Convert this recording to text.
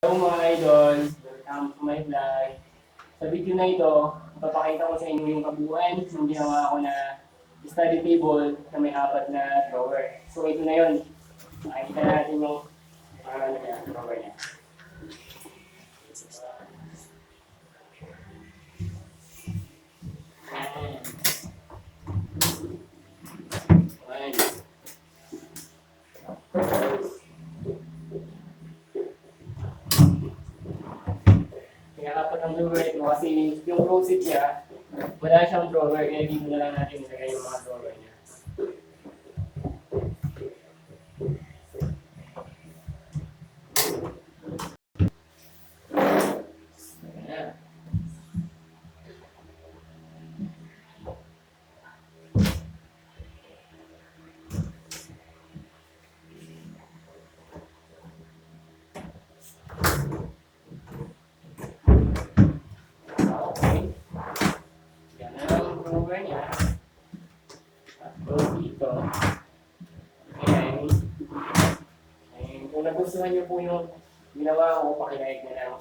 Hello mga idol, welcome to my vlog. Sa video na ito, ipapakita ko sa inyo yung kabuuan ng ginawa ko na study table na may 4 na drawer. So ito na yun. Makikita natin yung drawer niya. Apat ang drawer ito kasi yung closet niya, wala siyang drawer, kaya dito na lang natin ilagay yung mga drawer niya. Ayan. Dito. And kung nagustuhan niyo po yung ginawa ko, pakilike na lang.